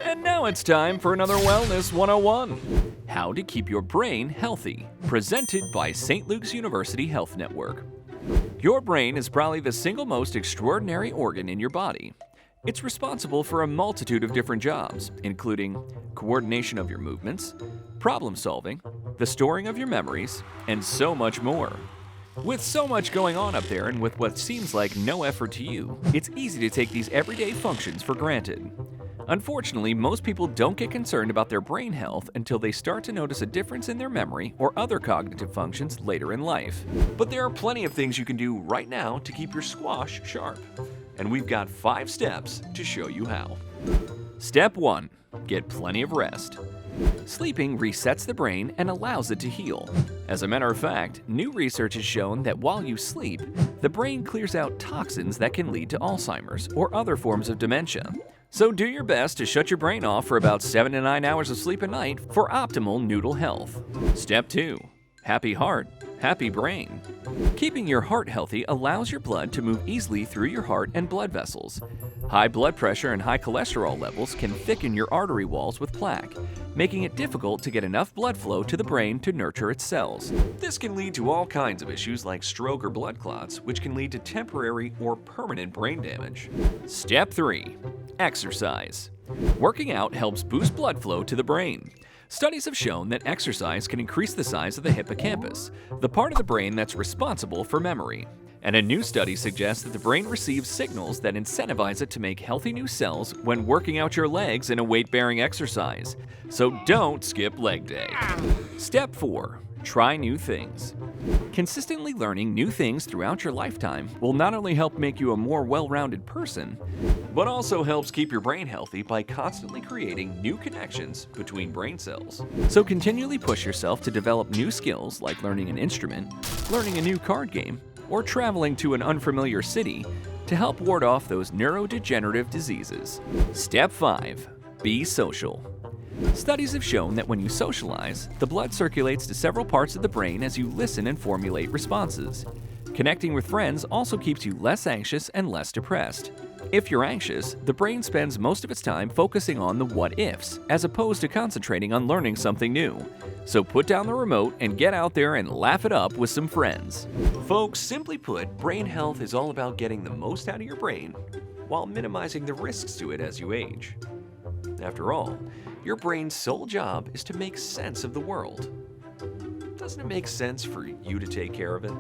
And now it's time for another Wellness 101. How to keep your brain healthy, presented by St. Luke's University Health Network. Your brain is probably the single most extraordinary organ in your body. It's responsible for a multitude of different jobs, including coordination of your movements, problem solving, the storing of your memories, and so much more. With so much going on up there and with what seems like no effort to you, it's easy to take these everyday functions for granted. Unfortunately, most people don't get concerned about their brain health until they start to notice a difference in their memory or other cognitive functions later in life. But there are plenty of things you can do right now to keep your squash sharp. And we've got 5 steps to show you how. Step 1. Get plenty of rest. Sleeping resets the brain and allows it to heal. As a matter of fact, new research has shown that while you sleep, the brain clears out toxins that can lead to Alzheimer's or other forms of dementia. So do your best to shut your brain off for about 7 to 9 hours of sleep a night for optimal noodle health. Step 2. Happy heart, happy brain. Keeping your heart healthy allows your blood to move easily through your heart and blood vessels. High blood pressure and high cholesterol levels can thicken your artery walls with plaque, making it difficult to get enough blood flow to the brain to nurture its cells. This can lead to all kinds of issues like stroke or blood clots, which can lead to temporary or permanent brain damage. Step 3. Exercise. Working out helps boost blood flow to the brain. Studies have shown that exercise can increase the size of the hippocampus, the part of the brain that's responsible for memory. And a new study suggests that the brain receives signals that incentivize it to make healthy new cells when working out your legs in a weight-bearing exercise. So don't skip leg day. Step 4. Try new things. Consistently learning new things throughout your lifetime will not only help make you a more well-rounded person, but also helps keep your brain healthy by constantly creating new connections between brain cells. So continually push yourself to develop new skills like learning an instrument, learning a new card game, or traveling to an unfamiliar city to help ward off those neurodegenerative diseases. Step 5. Be social. Studies have shown that when you socialize, the blood circulates to several parts of the brain as you listen and formulate responses. Connecting with friends also keeps you less anxious and less depressed. If you're anxious, the brain spends most of its time focusing on the what-ifs, as opposed to concentrating on learning something new. So put down the remote and get out there and laugh it up with some friends. Folks, simply put, brain health is all about getting the most out of your brain while minimizing the risks to it as you age. After all, your brain's sole job is to make sense of the world. Doesn't it make sense for you to take care of it?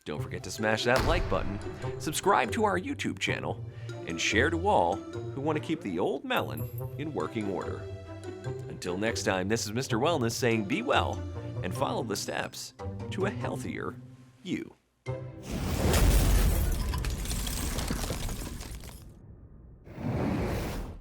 Don't forget to smash that like button, subscribe to our YouTube channel, and share to all who want to keep the old melon in working order. Until next time, this is Mr. Wellness saying be well and follow the steps to a healthier you.